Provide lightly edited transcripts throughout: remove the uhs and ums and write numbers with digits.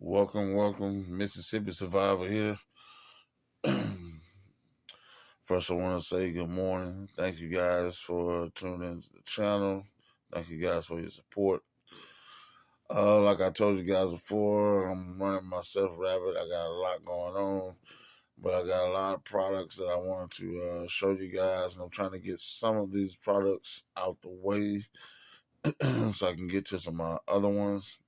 Welcome, Mississippi Survivor here. First, I want to say good morning. Thank you guys for tuning into the channel. Thank you guys for your support. Like I told you guys before, I'm running myself rabbit. I got a lot going on, but I got a lot of products that I wanted to show you guys, and I'm trying to get some of these products out the way so I can get to some other ones.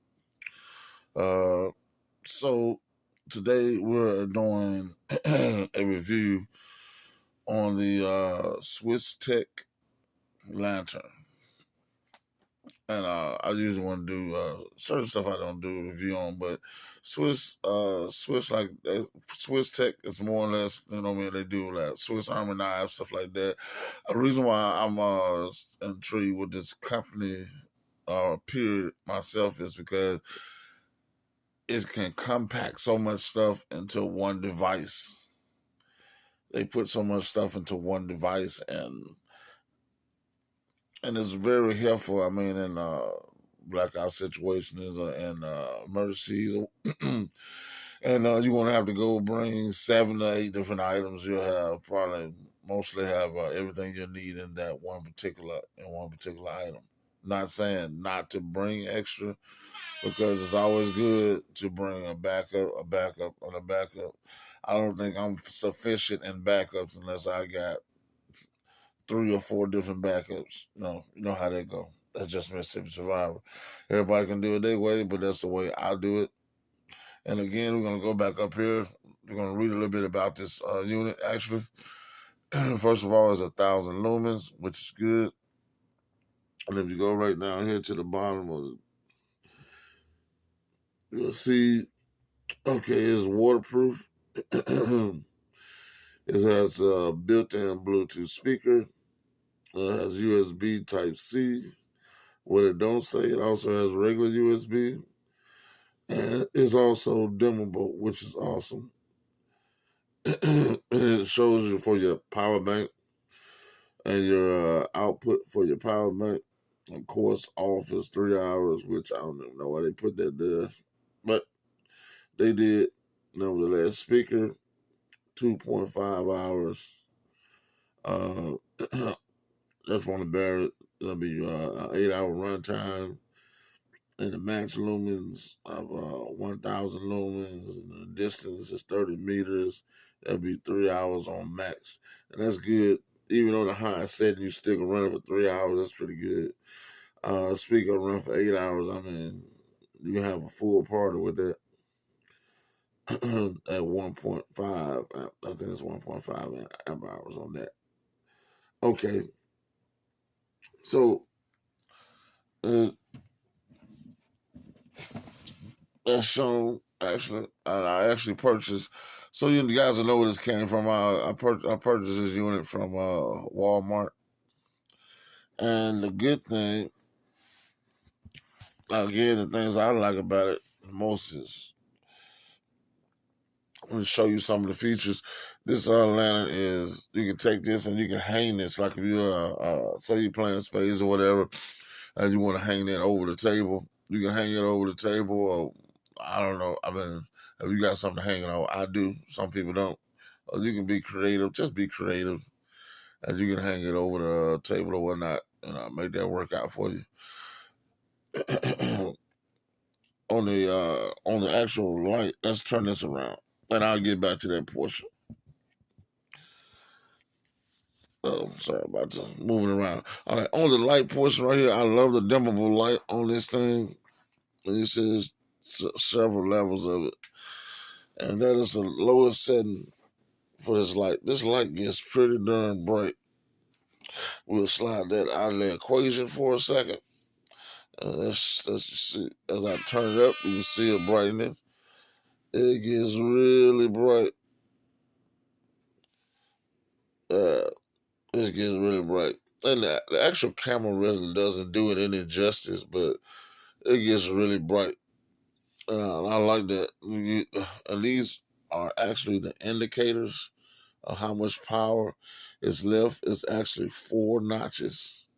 So today we're doing a review on the Swiss Tech lantern. And I usually want to do certain stuff I don't do a review on, but Swiss Swiss Tech is more or less, you know what I mean, they do like Swiss Army knives, stuff like that. A reason why I'm intrigued with this company period myself is because it can compact so much stuff into one device. They put so much stuff into one device, and it's very helpful. I mean, in blackout situations and emergencies, and you're gonna have to go bring 7 to 8 different items. You'll have probably mostly have everything you need in that one particular item. Not saying not to bring extra, because it's always good to bring a backup, and a backup. I don't think I'm sufficient in backups unless I got 3 or 4 different backups. You know how they go. That's just Mississippi Survivor. Everybody can do it their way, but that's the way I do it. And again, we're going to go back up here. We're going to read a little bit about this unit, actually. First of all, it's 1,000 lumens, which is good. And if you go right down here to the bottom of it, you'll see, okay, it's waterproof. It has a built-in Bluetooth speaker. It has USB Type-C. What it don't say, it also has regular USB. And it's also dimmable, which is awesome. And it shows you for your power bank and your output for your power bank. Of course, off is 3 hours, which I don't even know why they put that there. But they did, nevertheless. Speaker, 2.5 hours. That's on the battery. It'll be an 8-hour runtime. And the max lumens of 1,000 lumens, and the distance is 30 meters. That'll be 3 hours on max. And that's good. Even on the high setting, you still can run it for 3 hours. That's pretty good. Speaker run for 8 hours. I mean, you can have a full party with that. At 1.5, I think it's 1.5 amp hours on that. Okay. So, that's shown, actually. I actually purchased, so you guys will know where this came from. I purchased this unit from Walmart. And the good thing, again, the things I like about it most is, I'm going to show you some of the features. This lantern is, you can take this and you can hang this, like if you're, say you're playing spades or whatever, and you want to hang that over the table, you can hang it over the table, or I don't know, I mean, if you got something to hang it on, I do. Some people don't. Or you can be creative, just be creative, and you can hang it over the table or whatnot, and make that work out for you. On the actual light, let's turn this around, and I'll get back to that portion. Oh, sorry about that. Moving around. All right, on the light portion right here, I love the dimmable light on this thing. And it says several levels of it. And that is the lowest setting for this light. This light gets pretty darn bright. We'll slide that out of the equation for a second. Let's just see. As I turn it up, you can see it brightening. It gets really bright. It gets really bright. And the actual camera really doesn't do it any justice, but it gets really bright. I like that. And these are actually the indicators of how much power is left. It's actually 4 notches.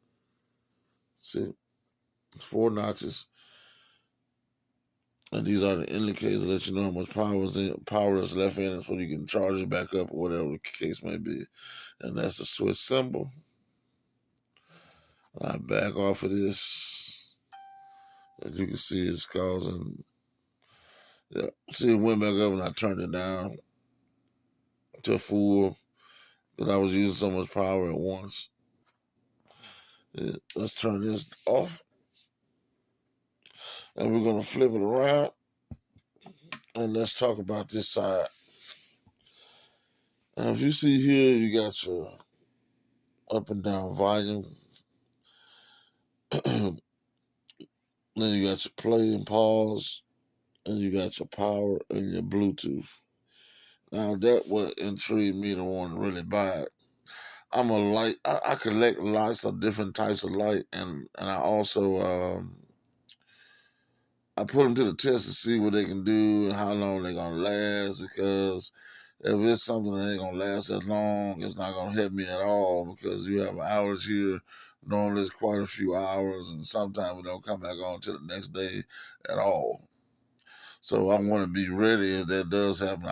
See, 4 notches. And these are the indicators that let you know how much power is left in it so you can charge it back up or whatever the case may be. And that's the switch symbol. I back off of this. As you can see, it's causing. Yeah, see, it went back up and I turned it down to full because I was using so much power at once. Yeah, let's turn this off. And we're going to flip it around. And let's talk about this side. Now, if you see here, you got your up and down volume. Then you got your play and pause. And you got your power and your Bluetooth. Now, that would intrigue me to want to really buy it. I'm a light. I collect lots of different types of light, and I also I put them to the test to see what they can do and how long they're gonna last. Because if it's something that ain't gonna last that long, it's not gonna help me at all. Because you have an outage here, normally it's quite a few hours, and sometimes it don't come back on till the next day at all. So I want to be ready if that does happen.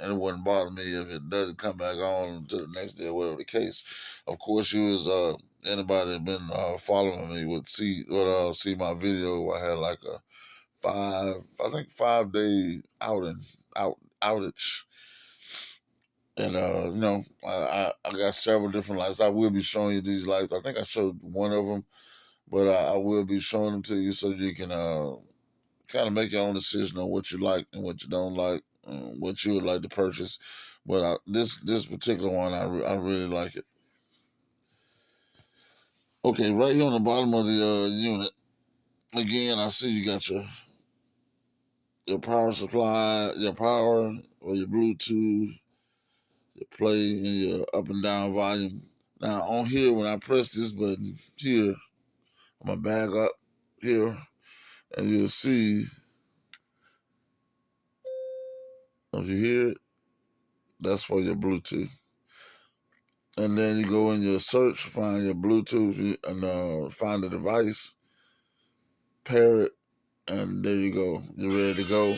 It wouldn't bother me if it doesn't come back on until the next day, or whatever the case. Of course, anybody that been following me would see my video. I had like a 5 day outage, and I got several different lights. I will be showing you these lights. I think I showed one of them, but I will be showing them to you so you can kind of make your own decision on what you like and what you don't like, what you would like to purchase. But this particular one, I really like it. Okay, right here on the bottom of the unit, again, I see you got your power supply, your power or your Bluetooth, your play, and your up and down volume. Now on here, when I press this button here, I'm gonna back up here, and you'll see. If you hear it, that's for your Bluetooth. And then you go in your search, find your Bluetooth, and find the device, pair it, and there you go. You're ready to go.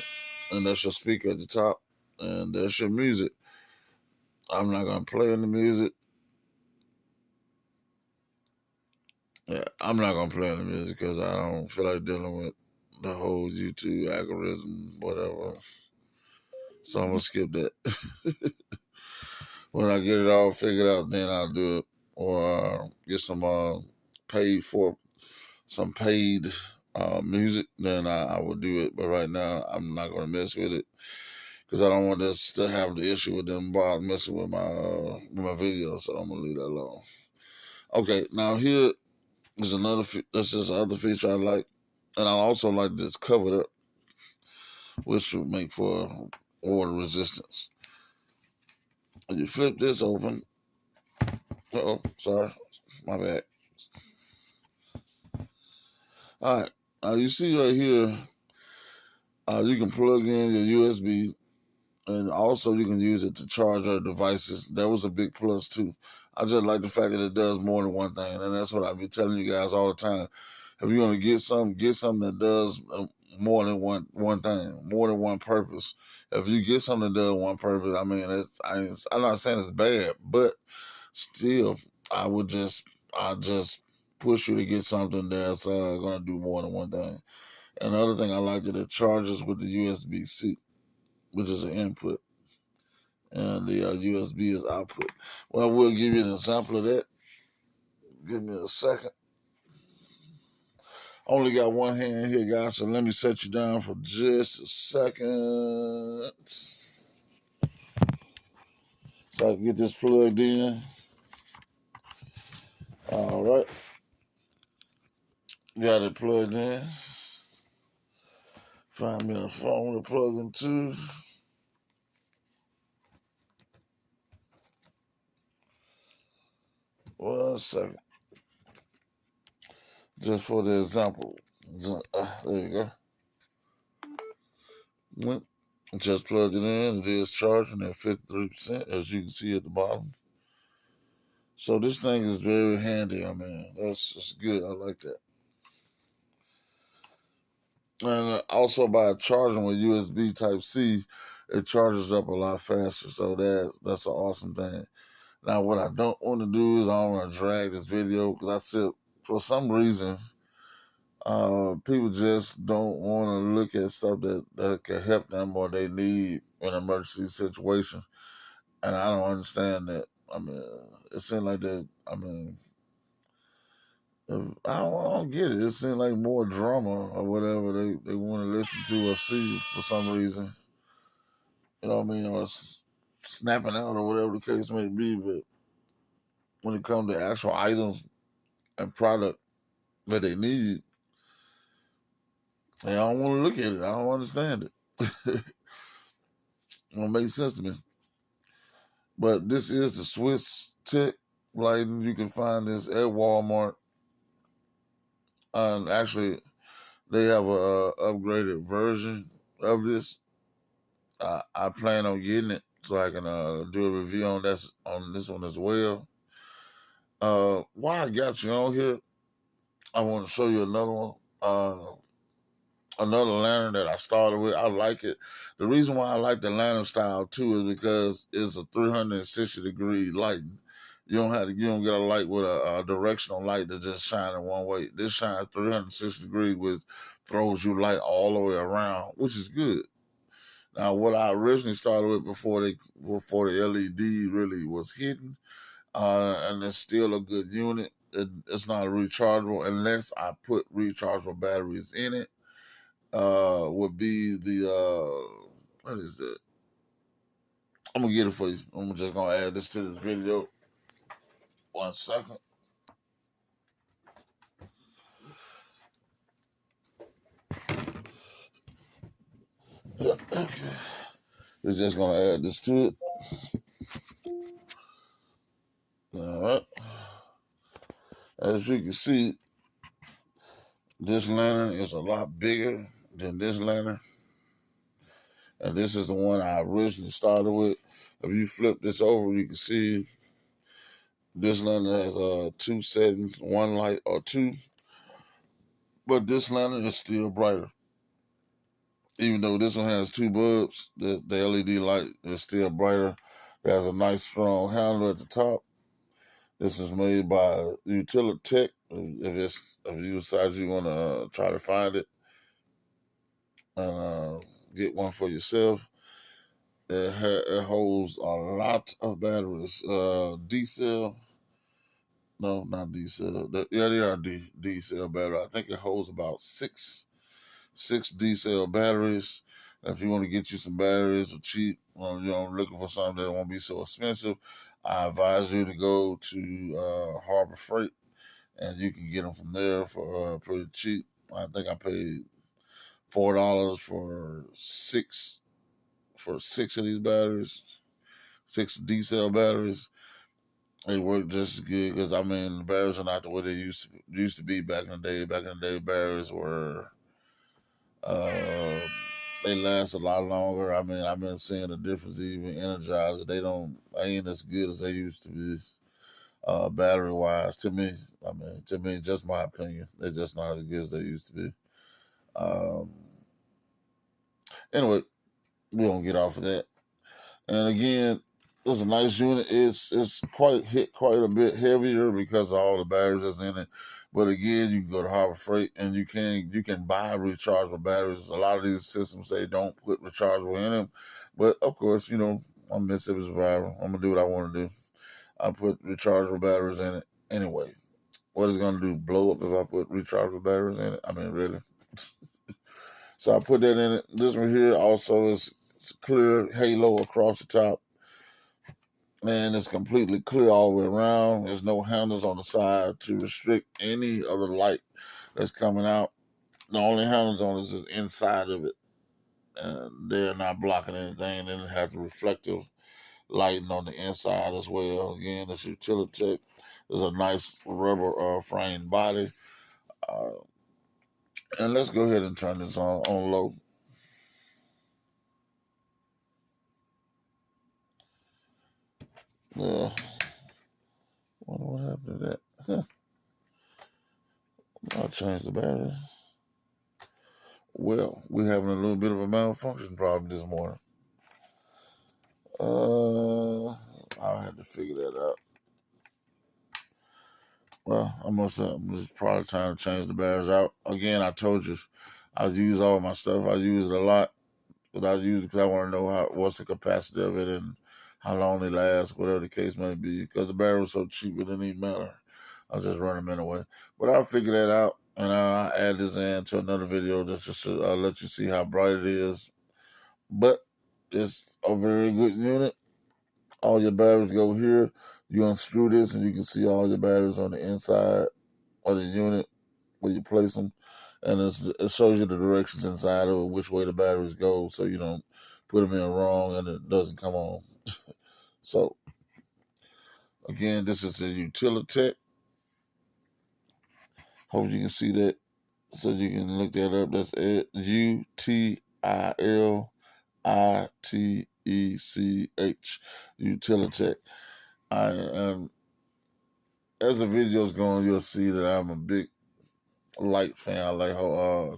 And that's your speaker at the top, and that's your music. I'm not gonna play any music. Yeah, I'm not gonna play any music because I don't feel like dealing with the whole YouTube algorithm, whatever. So I'm gonna skip that. When I get it all figured out, then I'll do it, or get paid for some paid music. Then I will do it. But right now, I'm not gonna mess with it because I don't want this to have the issue with them messing with my video. So I'm gonna leave that alone. Okay, now here is another. That's just another feature I like, and I also like this covered up, which would make for water resistance. When you flip this open, sorry, my bad. All right, now you see right here, you can plug in your USB, and also you can use it to charge our devices. That was a big plus too. I just like the fact that it does more than one thing, and that's what I be telling you guys all the time. If you're gonna get something that does more than one thing, more than one purpose. If you get something that does one purpose, I mean, I'm not saying it's bad, but still, I just push you to get something that's gonna do more than one thing. Another thing I like that it charges with the USB-C, which is an input, and the USB is output. Well, we'll give you an example of that. Give me a second. Only got one hand here, guys, so let me set you down for just a second so I can get this plugged in. All right. Got it plugged in. Find me a phone to plug into. One second. Just for the example. There you go. Just plugged it in. It is charging at 53%, as you can see at the bottom. So this thing is very handy. I mean, that's good. I like that. And also by charging with USB Type C, it charges up a lot faster. So that's an awesome thing. Now, what I don't want to do is I don't want to drag this video because I said for some reason people just don't want to look at stuff that can help them or they need in an emergency situation. And I don't understand that. I mean, it seems like that. I mean, I don't get it. It seems like more drama or whatever they want to listen to or see for some reason. You know what I mean? Or snapping out or whatever the case may be. But when it comes to actual items and product that they need, they don't want to look at it. I don't understand it. It don't make sense to me. But this is the Swiss Tech lighting. You can find this at Walmart. And actually, they have a upgraded version of this. I plan on getting it so I can do a review on this one as well. While I got you on here, I want to show you another one. Another lantern that I started with. I like it. The reason why I like the lantern style too is because it's a 360-degree lighting. You don't get a light with a directional light that just shines in one way. This shines 360 degrees, which throws you light all the way around, which is good. Now, what I originally started with before the LED really was hidden, and it's still a good unit. It's not rechargeable unless I put rechargeable batteries in it. Would be the what is it? I'm gonna get it for you. I'm just gonna add this to this video. 1 second. Yeah, okay. We're just gonna add this to it. All right. As you can see, this lantern is a lot bigger than this lantern. And this is the one I originally started with. If you flip this over, you can see this lantern has two settings, one light or two. But this lantern is still brighter. Even though this one has two bulbs, the LED light is still brighter. It has a nice strong handle at the top. This is made by Utilitech. If you decide you want to try to find it and get one for yourself, it holds a lot of batteries. D cell, no, not D cell. Yeah, they are D cell battery. I think it holds about six D cell batteries. And if you want to get you some batteries for cheap, looking for something that won't be so expensive, I advise you to go to Harbor Freight, and you can get them from there for pretty cheap. I think I paid $4 for six of these batteries, 6 D cell batteries. They work just as good because I mean the batteries are not the way they used to be back in the day. Back in the day, batteries were uh, they last a lot longer. I mean, I've been seeing the difference even Energizer. They ain't as good as they used to be, battery wise. To me, just my opinion. They're just not as good as they used to be. Um, anyway, we don't get off of that. And again, it's a nice unit. It's quite a bit heavier because of all the batteries that's in it. But again, you can go to Harbor Freight and you can buy rechargeable batteries. A lot of these systems say don't put rechargeable in them, but of course, I'm a Mississippi survivor. I'm gonna do what I want to do. I put rechargeable batteries in it anyway. What is it gonna do? Blow up if I put rechargeable batteries in it? I mean, really? So I put that in it. This one here also is clear halo across the top. Man, it's completely clear all the way around. There's no handles on the side to restrict any of the light that's coming out. The only handles on it is inside of it. And they're not blocking anything. Then it has the reflective lighting on the inside as well. Again, this Utilitech is a nice rubber frame body. Uh, and let's go ahead and turn this on low. Yeah. Wonder what happened to that. I'll change the battery. Well, we're having a little bit of a malfunction problem this morning. I'll have to figure that out. Well, it's probably time to change the batteries out. Again, I told you, I use all my stuff. I use it a lot because I want to know what's the capacity of it and how long they last, whatever the case may be. Because the battery was so cheap, it didn't even matter. I'll just run them anyway. But I'll figure that out, and I'll add this in to another video just to let you see how bright it is. But it's a very good unit. All your batteries go here. You unscrew this, and you can see all your batteries on the inside of the unit where you place them, and it shows you the directions inside of it, which way the batteries go, so you don't put them in wrong and it doesn't come on. So again, this is a Utilitech. Hope you can see that, so you can look that up. That's it. UTILITECH. Utilitech. As the video's going, you'll see that I'm a big light fan. I like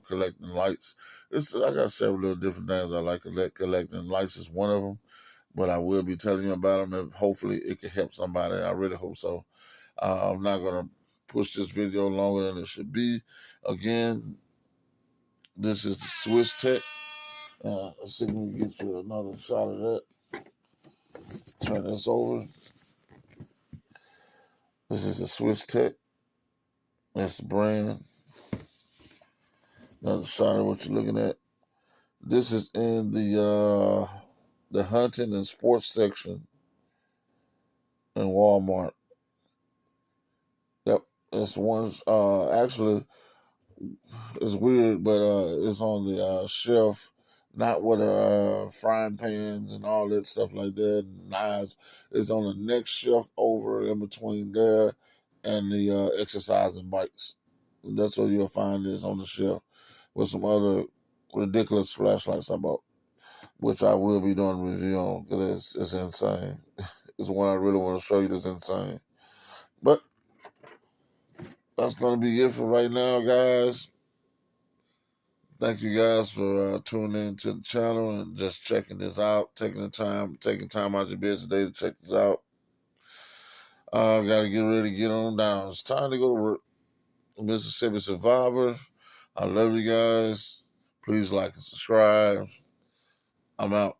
collecting lights. I got several little different things I like. Collecting lights is one of them, but I will be telling you about them, and hopefully it can help somebody. I really hope so. I'm not gonna push this video longer than it should be. Again, this is the Swiss Tech. Let's see if we can get you another shot of that. Turn this over. This is the Swiss Tech. That's the brand. Another shot of what you're looking at. This is in the hunting and sports section in Walmart. Yep, this one's actually, it's weird, but it's on the shelf, not with frying pans and all that stuff like that, knives. It's on the next shelf over in between there and the exercising bikes. And that's where you'll find this on the shelf with some other ridiculous flashlights I bought, which I will be doing a review on because it's insane. It's one I really want to show you that's insane. But that's going to be it for right now, guys. Thank you guys for tuning in to the channel and just checking this out, taking time out your busy day to check this out. Got to get ready to get on down. It's time to go to work. Mississippi Survivor. I love you guys. Please like and subscribe. I'm out.